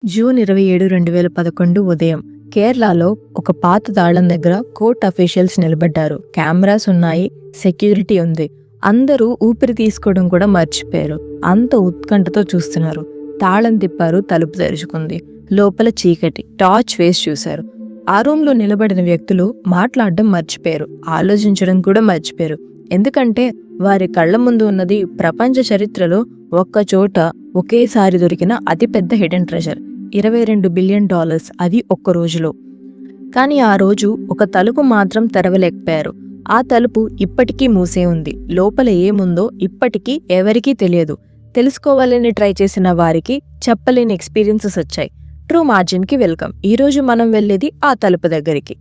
June 27, 2011 ఉదయం కేరళలో ఒక పాత తాళం దగ్గర కోర్ట్ అఫీషియల్స్ నిలబడ్డారు. కెమెరాస్ ఉన్నాయి, సెక్యూరిటీ ఉంది. అందరూ ఊపిరి తీసుకోవడం కూడా మర్చిపోయారు. అంత ఉత్కంఠతో చూస్తున్నారు. తాళం తిప్పారు, తలుపు తెరుచుకుంది. లోపల చీకటి. టార్చ్ వేసి చూశారు. ఆ రూమ్లో నిలబడిన వ్యక్తులు మాట్లాడడం మర్చిపోయారు, ఆలోచించడం కూడా మర్చిపోయారు. ఎందుకంటే వారి కళ్ళ ముందు ఉన్నది ప్రపంచ చరిత్రలో ఒక్కచోట ఒకేసారి దొరికిన అతిపెద్ద హిడెన్ ట్రెజర్. $22 బిలియన్, అది ఒక్క రోజులో. కానీ ఆ రోజు ఒక తలుపు మాత్రం తెరవలేకపోయారు. ఆ తలుపు ఇప్పటికీ మూసే ఉంది. లోపల ఏముందో ఇప్పటికీ ఎవరికీ తెలియదు. తెలుసుకోవాలని ట్రై చేసిన వారికి చెప్పలేని ఎక్స్పీరియన్సెస్ వచ్చాయి. ట్రూ మార్జిన్కి వెల్కమ్. ఈరోజు మనం వెళ్ళేది ఆ తలుపు దగ్గరికి.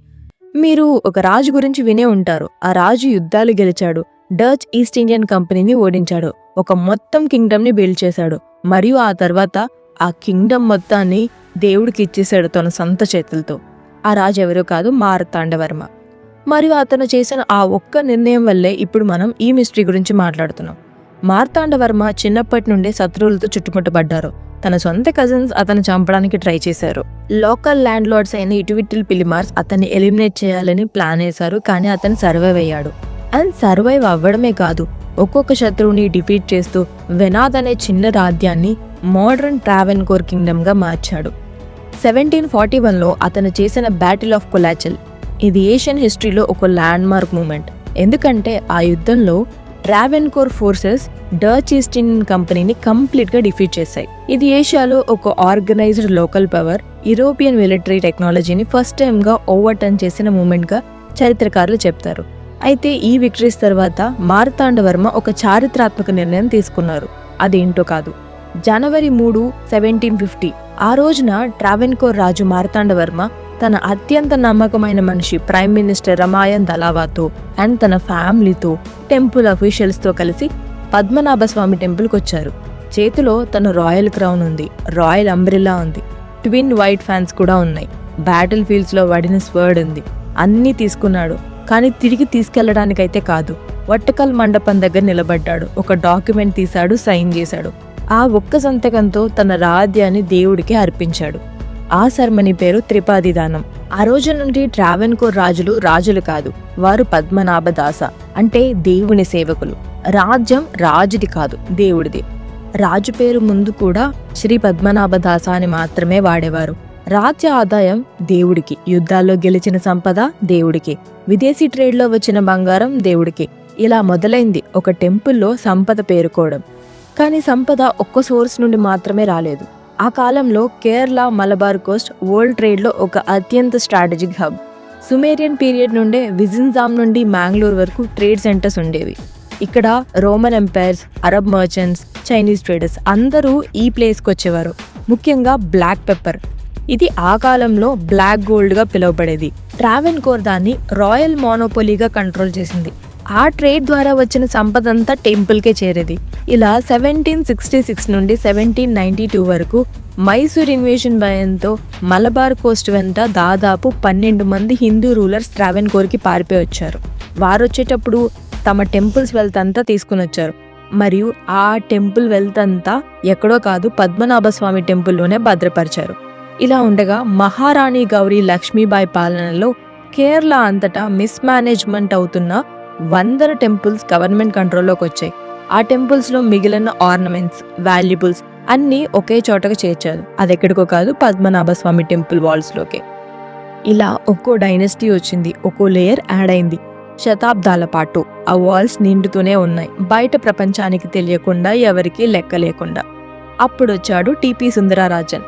మీరు ఒక రాజు గురించి వినే ఉంటారు. ఆ రాజు యుద్ధాలు గెలిచాడు, డచ్ ఈస్ట్ ఇండియన్ కంపెనీని ఓడించాడు, ఒక మొత్తం కింగ్డమ్ని బిల్డ్ చేశాడు, మరియు ఆ తర్వాత ఆ కింగ్డమ్ మొత్తాన్ని దేవుడికి ఇచ్చేశాడు తన సొంత చేతులతో. ఆ రాజు ఎవరో కాదు, మార్తాండవర్మ. మరియు అతను చేసిన ఆ ఒక్క నిర్ణయం వల్లే ఇప్పుడు మనం ఈ మిస్టరీ గురించి మాట్లాడుతున్నాం. మార్తాండవర్మ చిన్నప్పటి నుండే శత్రువులతో చుట్టుముట్టబడ్డారు. తన సొంత కజిన్స్ అతను చంపడానికి ట్రై చేశారు. లోకల్ ల్యాండ్ లార్డ్స్ అయిన ఇటువిటిల్ పిలిమార్స్ అతన్ని ఎలిమినేట్ చేయాలని ప్లాన్ వేశారు. కానీ అతను సర్వైవ్ అయ్యాడు. అండ్ సర్వైవ్ అవ్వడమే కాదు, ఒక్కొక్క శత్రువుని డిఫీట్ చేస్తూ వెనాద్ అనే చిన్న రాజ్యాన్ని మోడర్న్ ట్రావెన్కోర్ కింగ్డమ్గా మార్చాడు. 1741లో అతను చేసిన బ్యాటిల్ ఆఫ్ కొలాచెల్, ఇది ఏషియన్ హిస్టరీలో ఒక ల్యాండ్ మార్క్ మూమెంట్. ఎందుకంటే ఆ యుద్ధంలో Travancore forces Dutch east Indian కంపెనీని కంప్లీట్గా డిఫీట్ చేశాయి. ఇది ఏషియాలో ఒక organised local power European military టెక్నాలజీని ఫస్ట్ టైంగా ఓవర్టర్న్ చేసిన మూమెంట్గా చరిత్రకారులు చెప్తారు. అయితే ఈ విక్టరీస్ తర్వాత మార్తాండవర్మ ఒక చారిత్రాత్మక నిర్ణయం తీసుకున్నారు. అదేంటో కాదు. జనవరి 3, 1750 ఆ రోజున ట్రావెన్కోర్ రాజు మార్తాండవర్మ తన అత్యంత నమ్మకమైన మనిషి ప్రైమ్ మినిస్టర్ రమాయన్ దలావాతో అండ్ తన ఫ్యామిలీతో టెంపుల్ అఫీషియల్స్తో కలిసి పద్మనాభ స్వామి టెంపుల్కి వచ్చారు. చేతిలో తన రాయల్ క్రౌన్ ఉంది, రాయల్ అంబ్రెల్లా ఉంది, ట్విన్ వైట్ ఫ్యాన్స్ కూడా ఉన్నాయి, బ్యాటిల్ ఫీల్డ్స్లో వాడిన స్వర్డ్ ఉంది. అన్నీ తీసుకున్నాడు. కానీ తిరిగి తీసుకెళ్లడానికైతే కాదు. వట్టకల్ మండపం దగ్గర నిలబడ్డాడు. ఒక డాక్యుమెంట్ తీశాడు, సైన్ చేశాడు. ఆ ఒక్క సంతకంతో తన రాజ్యాన్ని దేవుడికి అర్పించాడు. ఆ సెరమనీ పేరు త్రిపాది దానం. ఆ రోజు నుండి ట్రావెన్కోర్ రాజులు కాదు, వారు పద్మనాభ దాస, అంటే దేవుని సేవకులు. రాజ్యం రాజుది కాదు, దేవుడిది. రాజు పేరు ముందు కూడా శ్రీ పద్మనాభ దాస అని మాత్రమే వాడేవారు. రాజ్య ఆదాయం దేవుడికి, యుద్ధాల్లో గెలిచిన సంపద దేవుడికి, విదేశీ ట్రేడ్లో వచ్చిన బంగారం దేవుడికి. ఇలా మొదలైంది ఒక టెంపుల్లో సంపద పేరుకోవడం. కానీ సంపద ఒక్క సోర్స్ నుండి మాత్రమే రాలేదు. ఆ కాలంలో కేరళ, మలబార్ కోస్ట్ వరల్డ్ ట్రేడ్లో ఒక అత్యంత స్ట్రాటజిక్ హబ్. సుమేరియన్ పీరియడ్ నుండే విజిన్జామ్ నుండి మ్యాంగ్లూర్ వరకు ట్రేడ్ సెంటర్స్ ఉండేవి. ఇక్కడ Roman empires, Arab merchants, Chinese traders అందరూ ఈ ప్లేస్కి వచ్చేవారు. ముఖ్యంగా బ్లాక్ పెప్పర్, ఇది ఆ కాలంలో బ్లాక్ గోల్డ్గా పిలువబడేది. ట్రావెన్కోర్ దాన్ని రాయల్ మోనోపోలీగా కంట్రోల్ చేసింది. ఆ ట్రేడ్ ద్వారా వచ్చిన సంపద అంతా టెంపుల్కే చేరేది. ఇలా 1766 నుండి 1792 వరకు మైసూర్ ఇన్వేషన్ భయంతో మలబార్ కోస్ట్ వెంట దాదాపు 12 మంది హిందూ రూలర్స్ ట్రావెన్కోర్కి పారిపోయి వచ్చారు. వారు వచ్చేటప్పుడు తమ టెంపుల్స్ వెల్త్ అంతా తీసుకుని వచ్చారు. మరియు ఆ టెంపుల్ వెల్త్ అంతా ఎక్కడో కాదు, పద్మనాభ స్వామి టెంపుల్లోనే భద్రపరిచారు. ఇలా ఉండగా మహారాణి గౌరీ లక్ష్మీబాయి పాలనలో కేరళ అంతటా మిస్మేనేజ్మెంట్ అవుతున్న 100 టెంపుల్స్ గవర్నమెంట్ కంట్రోల్లోకి వచ్చాయి. ఆ టెంపుల్స్లో మిగిలిన ఆర్నమెంట్స్, వాల్యుబుల్స్ అన్నీ ఒకే చోటకు చేర్చారు. అది ఎక్కడికో కాదు, పద్మనాభ స్వామి టెంపుల్ వాల్స్లోకే. ఇలా ఒక్కో డైనస్టీ వచ్చింది, ఒక్కో లేయర్ యాడ్ అయింది. శతాబ్దాల పాటు ఆ వాల్స్ నిండుతూనే ఉన్నాయి, బయట ప్రపంచానికి తెలియకుండా, ఎవరికీ లెక్క లేకుండా. అప్పుడు వచ్చాడు టిపి సుందరరాజన్.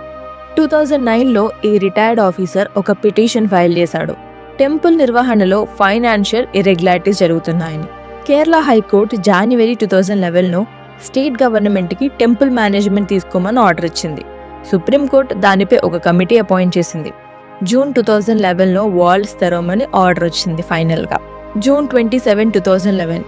2009లో ఈ రిటైర్డ్ ఆఫీసర్ ఒక పిటిషన్ ఫైల్ చేశాడు. టెంపుల్ నిర్వహణలో ఫైనాన్షియల్ ఇర్రెగ్యులారిటీస్ జరుగుతున్నాయని. కేరళ హైకోర్టు జనవరి 2011లో స్టేట్ గవర్నమెంట్కి టెంపుల్ మేనేజ్మెంట్ తీసుకోమని ఆర్డర్ ఇచ్చింది. సుప్రీంకోర్టు దానిపై ఒక కమిటీ అపాయింట్ చేసింది. జూన్ 2011లో వాల్స్ తెరవమని ఆర్డర్ వచ్చింది. ఫైనల్గా June 27, 2011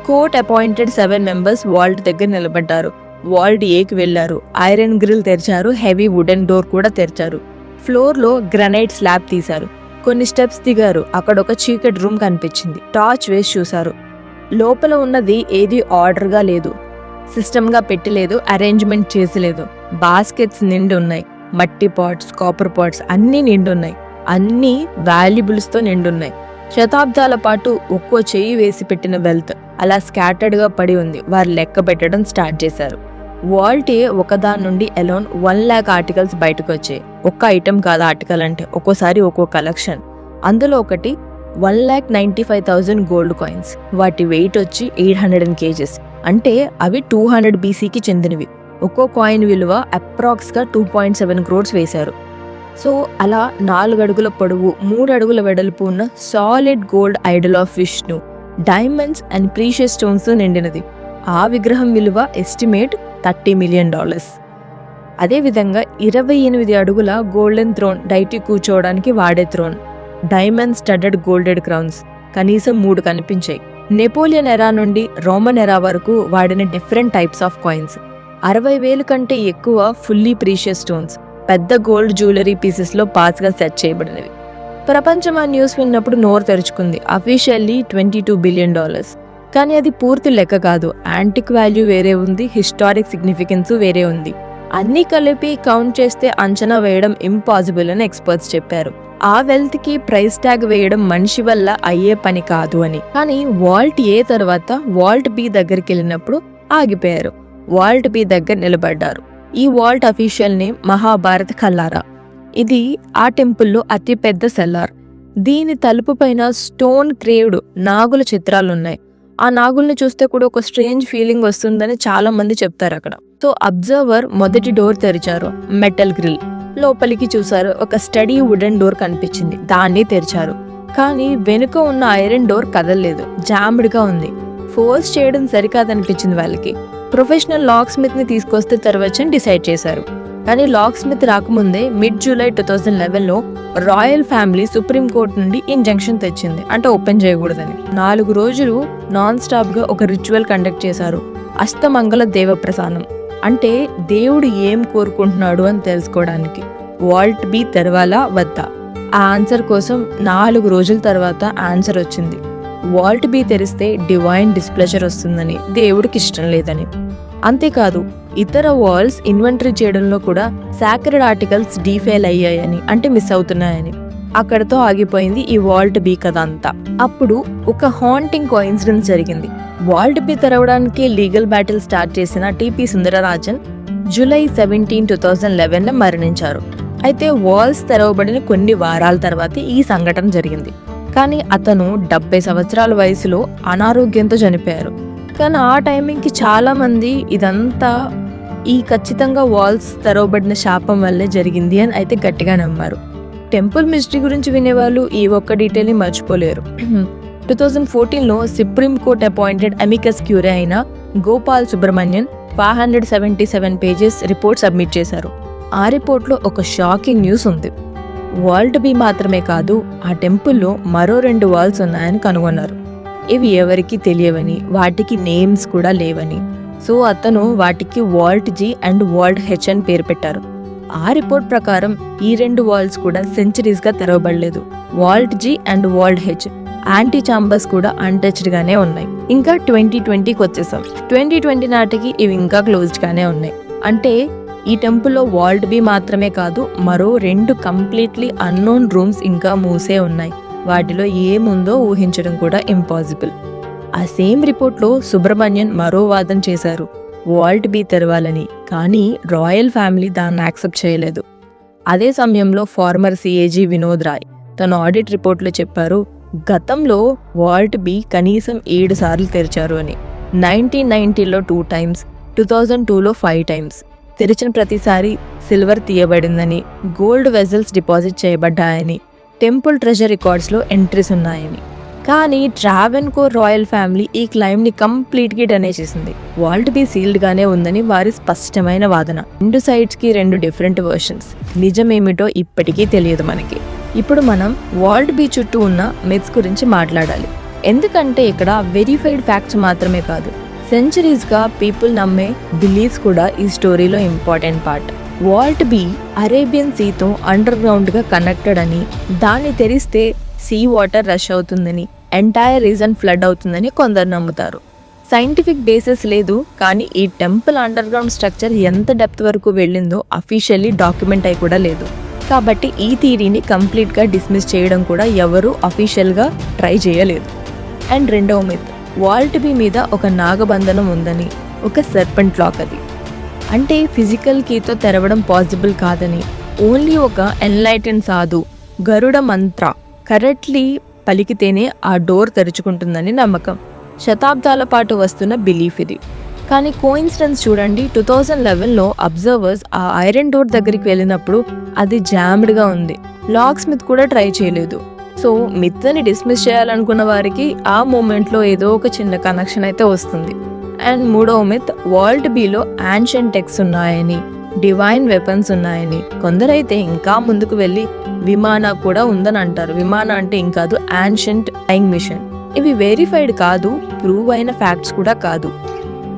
court appointed 7 members vault దగ్గర నిలబడ్డారు. వాల్ట్ ఏకి వెళ్లారు. ఐరన్ గ్రిల్ తెరిచారు, హెవీ వుడెన్ డోర్ కూడా తెరిచారు. ఫ్లోర్లో గ్రనైట్ స్లాబ్ తీశారు. కొన్ని స్టెప్స్ దిగారు. అక్కడ ఒక చీకటి రూమ్ కనిపించింది. టార్చ్ వేసి చూశారు. లోపల ఉన్నది ఏది ఆర్డర్గా లేదు, సిస్టమ్గా పెట్టలేదు, అరేంజ్మెంట్ చేసలేదు. బాస్కెట్స్ నిండి ఉన్నాయి. మట్టి పాట్స్, కాపర్ పాట్స్ అన్నీ నిండున్నాయి. అన్నీ వాల్యుబుల్స్తో నిండున్నాయి. శతాబ్దాల పాటు ఒక్కో చెయ్యి వేసి పెట్టిన వెల్త్ అలా స్కాటర్డ్గా పడి ఉంది. వారు లెక్క పెట్టడం స్టార్ట్ చేశారు. వాల్టే ఒకదాని నుండి అలోన్ 1 lakh ఆర్టికల్స్ బయటకు వచ్చాయి. ఒక్క ఐటెం కాదు ఆర్టికల్ అంటే, ఒక్కోసారి ఒక్కో కలెక్షన్. అందులో ఒకటి 1,95,000 గోల్డ్ కాయిన్స్. వాటి వెయిట్ వచ్చి 800 kgs. అంటే అవి 200 BCకి చెందినవి. ఒక్కో కాయిన్ విలువ అప్రాక్స్గా 2.7 crores వేశారు. సో అలా 4 అడుగుల పొడవు, 3 అడుగుల వెడల్పు ఉన్న solid gold idol of Vishnu, diamonds and precious stones నిండినది. ఆ విగ్రహం విలువ ఎస్టిమేట్ $30 million. అదేవిధంగా 28 అడుగుల గోల్డెన్ థ్రోన్, డైటీ కూర్చోవడానికి వాడే థ్రోన్, డైమండ్ స్టడెడ్ గోల్డెడ్ క్రౌన్స్ కనీసం 3 కనిపించాయి. నెపోలియన్ ఎరా నుండి రోమన్ ఎరా వరకు వాడిన డిఫరెంట్ టైప్స్ ఆఫ్ కాయిన్స్, 60,000 కంటే ఎక్కువ ఫుల్లీ ప్రీషియస్ స్టోన్స్, పెద్ద గోల్డ్ జ్యువెలరీ పీసెస్లో పాస్గా సెట్ చేయబడినవి. ప్రపంచం ఆ న్యూస్ విన్నప్పుడు నోరు తెరుచుకుంది. Officially $22 billion. కానీ అది పూర్తి లెక్క కాదు. యాంటిక్ వాల్యూ వేరే ఉంది, హిస్టారిక్ సిగ్నిఫికెన్స్ వేరే ఉంది. అన్నీ కలిపి కౌంట్ చేస్తే అంచనా వేయడం ఇంపాసిబుల్ అని ఎక్స్పర్ట్స్ చెప్పారు. ఆ వెల్త్ కి ప్రైస్ ట్యాగ్ వేయడం మనిషి వల్ల అయ్యే పని కాదు అని. కానీ వాల్ట్ ఏ తర్వాత వాల్ట్ బి దగ్గరికి వెళ్ళినప్పుడు ఆగిపోయారు. వాల్ట్ బి దగ్గర నిలబడ్డారు. ఈ వాల్ట్ అఫీషియల్ నేమ్ మహాభారత్ ఖల్లారా. ఇది ఆ టెంపుల్లో అతిపెద్ద సెల్లార్. దీని తలుపు పైన స్టోన్ క్రేవ్డ్ నాగుల చిత్రాలున్నాయి. ఆ నాగుల్ని చూస్తే కూడా ఒక స్ట్రేంజ్ ఫీలింగ్ వస్తుందని చాలా మంది చెప్తారు అక్కడ. సో అబ్జర్వర్ మొదటి డోర్ తెరిచారు, మెటల్ గ్రిల్. లోపలికి చూసారు, ఒక స్టడీ వుడెన్ డోర్ కనిపించింది. దాన్ని తెరిచారు. కానీ వెనుక ఉన్న ఐరన్ డోర్ కదలలేదు, జామ్డ్గా ఉంది. ఫోర్స్ చేయడం సరికాదనిపించింది వాళ్ళకి. ప్రొఫెషనల్ లాక్ స్మిత్ ని తీసుకొస్తే తెరవచ్చని డిసైడ్ చేశారు. కానీ లాక్ స్మిత్ రాకముందే mid-July 2011లో రాయల్ ఫ్యామిలీ సుప్రీం కోర్టు నుండి ఇంజంక్షన్ తెచ్చింది, అంటే ఓపెన్ చేయకూడదని. 4 రోజులు నాన్ స్టాప్ గా ఒక రిచువల్ కండక్ట్ చేశారు, అస్తమంగళ దేవప్రసానం. అంటే దేవుడు ఏం కోరుకుంటున్నాడు అని తెలుసుకోవడానికి. వాల్ట్ బి తెరవాలా వద్దా? ఆ ఆన్సర్ కోసం 4 రోజుల తర్వాత ఆన్సర్ వచ్చింది. వాల్ట్ బి తెరిస్తే డివైన్ డిస్ప్లెజర్ వస్తుందని, దేవుడికి ఇష్టం లేదని. అంతేకాదు ఇతర వాల్స్ ఇన్వెంటరీ చేయడంలో కూడా సాక్రెడ్ ఆర్టికల్స్ డీఫెయిల్ అయ్యాయని, అంటే మిస్ అవుతున్నాయని. అక్కడతో ఆగిపోయింది ఈ వాల్ట్ బి కథ అంతా. అప్పుడు ఒక హాంటింగ్ కోఇన్సిడెన్స్ జరిగింది. వాల్ట్ బి తెరవడానికి లీగల్ బ్యాటిల్ స్టార్ట్ చేసిన టిపి సుందరరాజన్ July 17, 2011 మరణించారు. అయితే వాల్స్ తెరవబడిన కొన్ని వారాల తర్వాత ఈ సంఘటన జరిగింది. కానీ అతను 70 సంవత్సరాల వయసులో అనారోగ్యంతో చనిపోయారు. కానీ ఆ టైమింగ్కి చాలా మంది ఇదంతా ఈ ఖచ్చితంగా వాల్స్ తెరవబడిన శాపం వల్లే జరిగింది అని అయితే గట్టిగా నమ్మారు. టెంపుల్ మిస్టరీ గురించి వినేవాళ్ళు ఈ ఒక్క డీటెయిల్ని మర్చిపోలేరు. 2014లో supreme court appointed amicus curiae అయిన Gopal Subramanian 577 pages report submit చేశారు. ఆ రిపోర్ట్లో ఒక షాకింగ్ న్యూస్ ఉంది. వాల్ట్ బి మాత్రమే కాదు, ఆ టెంపుల్లో మరో 2 వాల్స్ ఉన్నాయని కనుగొన్నారు. ఇవి ఎవరికి తెలియవని, వాటికి నేమ్స్ కూడా లేవని. సో అతను వాటికి vault G and vault H అని పేరు పెట్టారు. ఆ రిపోర్ట్ ప్రకారం ఈ 2 వాల్స్ కూడా సెంచరీస్గా తెరవబడలేదు. Vault G and vault H antechambers కూడా అన్టచ్డ్ గానే ఉన్నాయి. ఇంకా 2020కి వచ్చేసాం. 2020 నాటికి ఇవి ఇంకా క్లోజ్డ్ గానే ఉన్నాయి. అంటే ఈ టెంపుల్లో వాల్ట్ బి మాత్రమే కాదు, మరో 2 కంప్లీట్లీ అన్నోన్ రూమ్స్ ఇంకా మూసే ఉన్నాయి. వాటిలో ఏముందో ఊహించడం కూడా ఇంపాసిబుల్. ఆ సేమ్ రిపోర్ట్లో సుబ్రహ్మణ్యన్ మరో వాదన చేశారు, వాల్ట్ బి తెరవాలని. కానీ రాయల్ ఫ్యామిలీ దాన్ని యాక్సెప్ట్ చేయలేదు. అదే సమయంలో ఫార్మర్ సిఏజీ వినోద్ రాయ్ తన ఆడిట్ రిపోర్ట్లో చెప్పారు, గతంలో వాల్ట్ బి కనీసం 7 సార్లు తెరిచారు అని. 1990లో 2 times, 2002లో 5 times. తెరిచిన ప్రతిసారి సిల్వర్ తీయబడిందని, గోల్డ్ వెజల్స్ డిపాజిట్ చేయబడ్డాయని, టెంపుల్ ట్రెజర్ రికార్డ్స్లో ఎంట్రీస్ ఉన్నాయని. కానీ ట్రావెన్కోర్ రాయల్ ఫ్యామిలీ ఈ క్లైమ్ని కంప్లీట్గా డెనై చేసింది. వాల్ట్ బి సీల్డ్గానే ఉందని వారి స్పష్టమైన వాదన. 2 సైడ్స్కి 2 డిఫరెంట్ వర్షన్స్. నిజమేమిటో ఇప్పటికీ తెలియదు మనకి. ఇప్పుడు మనం వాల్ట్ బి చుట్టూ ఉన్న మిత్స్ గురించి మాట్లాడాలి. ఎందుకంటే ఇక్కడ వెరిఫైడ్ ఫ్యాక్ట్స్ మాత్రమే కాదు, సెంచరీస్గా పీపుల్ నమ్మే బిలీఫ్స్ కూడా ఈ స్టోరీలో important part. Vault B Arabian సీతో అండర్ గ్రౌండ్గా కనెక్టెడ్ అని, దాన్ని తెరిస్తే సీ వాటర్ రష్ అవుతుందని, ఎంటైర్ రీజన్ ఫ్లడ్ అవుతుందని కొందరు నమ్ముతారు. సైంటిఫిక్ బేసిస్ లేదు, కానీ ఈ టెంపుల్ అండర్ గ్రౌండ్ స్ట్రక్చర్ ఎంత డెప్త్ వరకు వెళ్ళిందో అఫీషియల్లీ డాక్యుమెంట్ అయి కూడా లేదు. కాబట్టి ఈ థియరీని కంప్లీట్గా డిస్మిస్ చేయడం కూడా ఎవరు అఫీషియల్గా ట్రై చేయలేదు. అండ్ రెండవ మిత్, వాల్ట్ బీ మీద ఒక నాగబంధనం ఉందని, ఒక సర్పెంట్ లాక్ అది. అంటే ఫిజికల్ కీతో తెరవడం పాసిబుల్ కాదని, ఓన్లీ ఒక ఎన్లైటెన్ సాధు గరుడ మంత్ర కరెక్ట్లీ పలికితేనే ఆ డోర్ తెరుచుకుంటుందని నమ్మకం. శతాబ్దాల పాటు వస్తున్న బిలీఫ్ ఇది. కానీ కోఇన్సిడెన్స్ చూడండి, 2011లో అబ్జర్వర్స్ ఆ ఐరన్ డోర్ దగ్గరికి వెళ్ళినప్పుడు అది జామ్డ్గా ఉంది. లాక్ స్మిత్ కూడా ట్రై చేయలేదు. సో మిత్ని డిస్మిస్ చేయాలనుకున్న వారికి ఆ మూమెంట్లో ఏదో ఒక చిన్న కనెక్షన్ అయితే వస్తుంది. అండ్ మూడవ మిత్, వాల్ట్ బీలో యాన్షియంట్ టెక్స్ ఉన్నాయని, డివైన్ వెపన్స్ ఉన్నాయని. కొందరైతే ఇంకా ముందుకు వెళ్ళి విమాన కూడా ఉందని అంటారు. విమాన అంటే ఇంకాదు, యాన్షియంట్ ఫ్లయింగ్ మిషన్. ఇవి వెరిఫైడ్ కాదు, ప్రూవ్ అయిన ఫ్యాక్ట్స్ కూడా కాదు.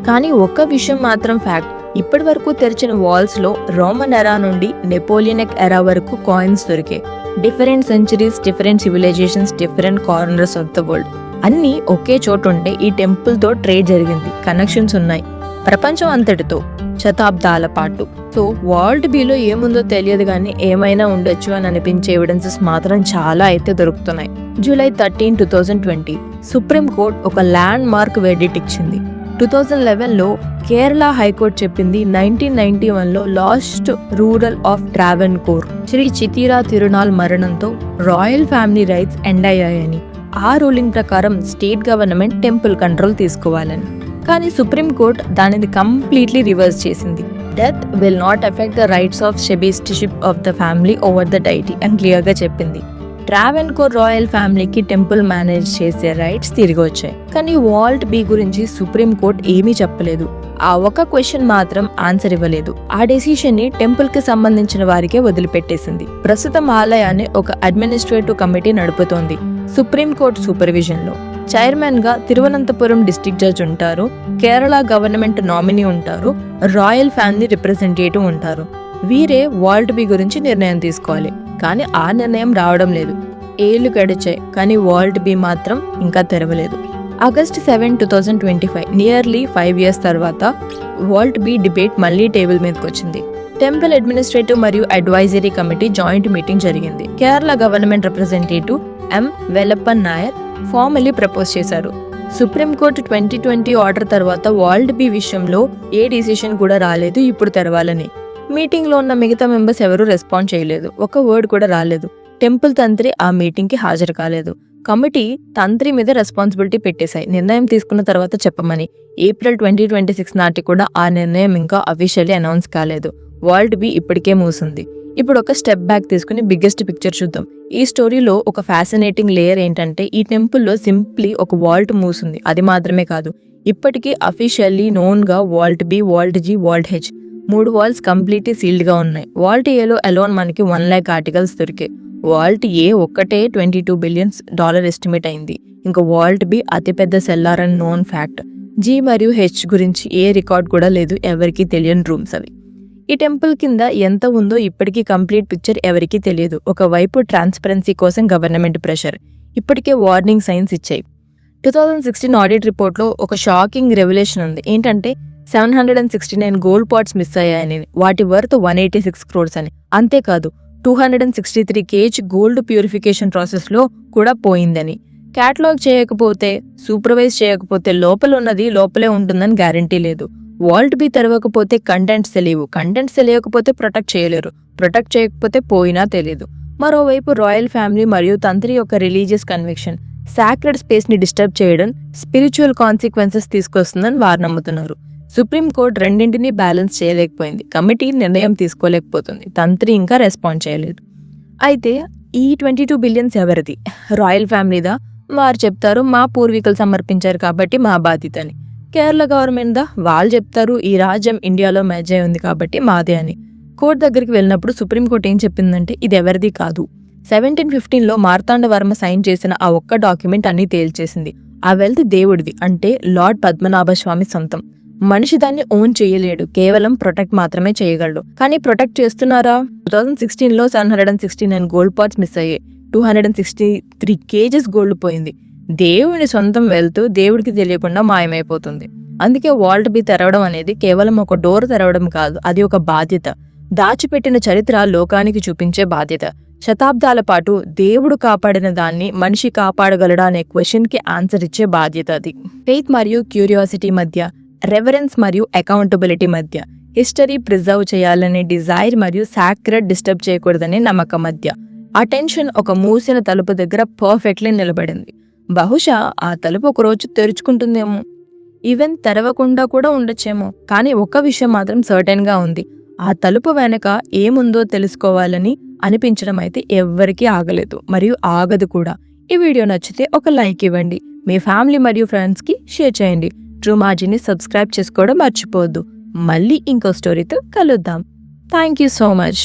కానీ ఒక్క విషయం మాత్రం ఫ్యాక్ట్, ఇప్పటి వరకు తెరిచిన వాల్స్లో రోమన్ ఎరా నుండి నెపోలియనిక్ ఎరా వరకు కాయిన్స్ దొరికాయి. Different centuries, different civilisations, different corners of the world. అన్నీ ఒకే చోటు ఉంటే ఈ టెంపుల్తో ట్రేడ్ జరిగింది, కనెక్షన్స్ ఉన్నాయి ప్రపంచం అంతటితో శతాబ్దాల పాటు. సో వాల్ట్ బీలో ఏముందో తెలియదు, కానీ ఏమైనా ఉండొచ్చు అని అనిపించే ఎవిడెన్సెస్ మాత్రం చాలా అయితే దొరుకుతున్నాయి. జూలై 13, 2020 సుప్రీం కోర్ట్ ఒక ల్యాండ్ మార్క్ వెర్డిక్ట్ ఇచ్చింది. 2011లో కేరళ హైకోర్టు చెప్పింది 1991లో last ruler of Travancore Sree Chithira Thirunal మరణంతో రాయల్ ఫ్యామిలీ రైట్స్ ఎండ్ అయ్యాయని. ఆ రూలింగ్ ప్రకారం స్టేట్ గవర్నమెంట్ టెంపుల్ కంట్రోల్ తీసుకోవాలని. కానీ సుప్రీం కోర్ట్ దానిని కంప్లీట్లీ రివర్స్ చేసింది. Death will not effect the rights of shebaitship of the family over the deity అని క్లియర్గా చెప్పింది. ట్రావెన్కోర్ రాయల్ ఫ్యామిలీకి టెంపుల్ మేనేజ్ చేసే రైట్స్ తిరిగి వచ్చాయి. కానీ వాల్ట్ బీ గురించి సుప్రీం కోర్ట్ ఏమీ చెప్పలేదు. ఆ ఒక్క క్వశ్చన్ మాత్రం ఆన్సర్ ఇవ్వలేదు. ఆ డెసిషన్ ని టెంపుల్ కి సంబంధించిన వారికే వదిలిపెట్టేసింది. ప్రస్తుతం ఆలయాన్ని ఒక అడ్మినిస్ట్రేటివ్ కమిటీ నడుపుతోంది, సుప్రీం కోర్ట్ సూపర్విజన్ లో. చైర్మన్ గా తిరువనంతపురం డిస్ట్రిక్ట్ జడ్జ్ ఉంటారు, కేరళ గవర్నమెంట్ నామినీ ఉంటారు, రాయల్ ఫ్యామిలీ రిప్రజెంటేటివ్ ఉంటారు. వీరే వాల్ట్ బీ గురించి నిర్ణయం తీసుకోవాలి. కానీ ఆ నిర్ణయం రావడం లేదు. ఏళ్లు గడిచాయి, కానీ వాల్ట్ బీ మాత్రం ఇంకా తెరవలేదు. ఆగస్ట్ 7, 2025 నియర్లీ 5 years తర్వాత వాల్ట్ బీ డిబేట్ మళ్లీ టేబుల్ మీదకి వచ్చింది. టెంపుల్ అడ్మినిస్ట్రేటివ్ మరియు అడ్వైజరీ కమిటీ జాయింట్ మీటింగ్ జరిగింది. కేరళ గవర్నమెంట్ రిప్రజెంటేటివ్ ఎం వెలప్పన్ నాయర్ ఫార్మల్లీ ప్రపోజ్ చేశారు. సుప్రీంకోర్టు 2020 ఆర్డర్ తర్వాత వాల్ట్ బీ విషయంలో ఏ డిసిషన్ కూడా రాలేదు ఇప్పుడు తెరవాలని. మీటింగ్ లో ఉన్న మిగతా మెంబర్స్ ఎవరూ రెస్పాండ్ చేయలేదు. ఒక వర్డ్ కూడా రాలేదు. టెంపుల్ తంత్రి ఆ మీటింగ్ కి హాజరు కాలేదు. కమిటీ తంత్రి మీద రెస్పాన్సిబిలిటీ పెట్టేశాయి, నిర్ణయం తీసుకున్న తర్వాత చెప్పమని. ఏప్రిల్ 2026 నాటి కూడా ఆ నిర్ణయం ఇంకా అఫీషియల్లీ అనౌన్స్ కాలేదు. వాల్ట్ బీ ఇప్పటికే మూసింది. ఇప్పుడు ఒక స్టెప్ బ్యాక్ తీసుకుని బిగ్గెస్ట్ పిక్చర్ చూద్దాం. ఈ స్టోరీలో ఒక ఫ్యాసినేటింగ్ లేయర్ ఏంటంటే ఈ టెంపుల్లో సింప్లీ ఒక వాల్ట్ మూసింది. అది మాత్రమే కాదు, ఇప్పటికీ అఫీషియల్లీ నోన్ గా vault B, vault G, vault H 3 vaults completely sealed గా ఉన్నాయి. వాల్ట్ ఏలో అలోన్ మనకి 1 lakh ఆర్టికల్స్ దొరికాయి. వాల్ట్ ఏ ఒక్కటే $22 billion ఎస్టిమేట్ అయింది. ఇంకా వాల్ట్ బి అతిపెద్ద సెల్లార్ అని నోన్ ఫ్యాక్ట్. జీ మరియు హెచ్ గురించి ఏ రికార్డ్ కూడా లేదు, ఎవరికీ తెలియని రూమ్స్ అవి. ఈ టెంపుల్ కింద ఎంత ఉందో ఇప్పటికీ కంప్లీట్ పిక్చర్ ఎవరికీ తెలియదు. ఒకవైపు ట్రాన్స్పరెన్సీ కోసం గవర్నమెంట్ ప్రెషర్, ఇప్పటికే వార్నింగ్ సైన్స్ ఇచ్చాయి. 2016 ఆడిట్ రిపోర్ట్లో ఒక షాకింగ్ రెవల్యూషన్ ఉంది. ఏంటంటే 769 గోల్డ్ పాట్స్ మిస్ అయ్యాయని, వాటి వర్త్ 186 crores అని. అంతేకాదు 263 kg గోల్డ్ ప్యూరిఫికేషన్ ప్రాసెస్లో కూడా పోయిందని. క్యాటలాగ్ చేయకపోతే, సూపర్వైజ్ చేయకపోతే లోపల ఉన్నది లోపలే ఉంటుందని గ్యారంటీ లేదు. వాల్ట్ బీ తెరవకపోతే కంటెంట్స్ తెలియవు, కంటెంట్స్ తెలియకపోతే ప్రొటెక్ట్ చేయలేరు, ప్రొటెక్ట్ చేయకపోతే పోయినా తెలియదు. మరోవైపు రాయల్ ఫ్యామిలీ మరియు తంత్రి యొక్క రిలీజియస్ కన్విక్షన్ సాక్రెడ్ స్పేస్ ని డిస్టర్బ్ చేయడం స్పిరిచువల్ కాన్సిక్వెన్సెస్ తీసుకొస్తుందని వారు నమ్ముతున్నారు. సుప్రీంకోర్టు రెండింటినీ బ్యాలెన్స్ చేయలేకపోయింది. కమిటీ నిర్ణయం తీసుకోలేకపోతుంది. తంత్రి ఇంకా రెస్పాండ్ చేయలేదు. అయితే ఈ 22 billion ఎవరిది? రాయల్ ఫ్యామిలీదా? వారు చెప్తారు మా పూర్వీకులు సమర్పించారు కాబట్టి మా బాధ్యత అని. కేరళ గవర్నమెంట్ దా? వాళ్ళు చెప్తారు ఈ రాజ్యం ఇండియాలో మెర్జ్ అయి ఉంది కాబట్టి మాదే అని. కోర్టు దగ్గరికి వెళ్ళినప్పుడు సుప్రీంకోర్టు ఏం చెప్పిందంటే ఇది ఎవరిది కాదు. 1715లో మార్తాండవర్మ సైన్ చేసిన ఆ ఒక్క డాక్యుమెంట్ అన్ని తేల్చేసింది. ఆ వెల్త్ దేవుడిది, అంటే లార్డ్ పద్మనాభ స్వామి సొంతం. మనిషి దాన్ని ఓన్ చేయలేడు, కేవలం ప్రొటెక్ట్ మాత్రమే చేయగలడు. కానీ ప్రొటెక్ట్ చేస్తున్నారా? 2016లో 769 గోల్డ్ పాట్స్ మిస్ అయ్యాయి, 263 kgs గోల్డ్ పోయింది. దేవుని సొంతం వెళ్తూ దేవుడికి తెలియకుండా మాయమైపోతుంది. అందుకే వాల్ట్ బి తెరవడం అనేది కేవలం ఒక డోర్ తెరవడం కాదు, అది ఒక బాధ్యత. దాచిపెట్టిన చరిత్ర లోకానికి చూపించే బాధ్యత. శతాబ్దాల పాటు దేవుడు కాపాడిన దాన్ని మనిషి కాపాడగలడా అనే క్వశ్చన్కి ఆన్సర్ ఇచ్చే బాధ్యత అది. ఫెయిత్ మరియు క్యూరియాసిటీ మధ్య, రెవరెన్స్ మరియు అకౌంటబిలిటీ మధ్య, హిస్టరీ ప్రిజర్వ్ చేయాలనే డిజైర్ మరియు సాక్రెడ్ డిస్టర్బ్ చేయకూడదనే నమ్మకం మధ్య అటెన్షన్ ఒక మూసిన తలుపు దగ్గర పర్ఫెక్ట్లీ నిలబడింది. బహుశా ఆ తలుపు ఒకరోజు తెరుచుకుంటుందేమో, ఈవెన్ తెరవకుండా కూడా ఉండొచ్చేమో. కానీ ఒక విషయం మాత్రం సర్టెన్గా ఉంది, ఆ తలుపు వెనక ఏముందో తెలుసుకోవాలని అనిపించడం అయితే ఎవ్వరికీ ఆగలేదు మరియు ఆగదు కూడా. ఈ వీడియో నచ్చితే ఒక లైక్ ఇవ్వండి, మీ ఫ్యామిలీ మరియు ఫ్రెండ్స్కి షేర్ చేయండి. ట్రూ మాజీని సబ్స్క్రైబ్ చేసుకోవడం మర్చిపోవద్దు. మళ్ళీ ఇంకో స్టోరీతో కలుద్దాం. Thank you so much.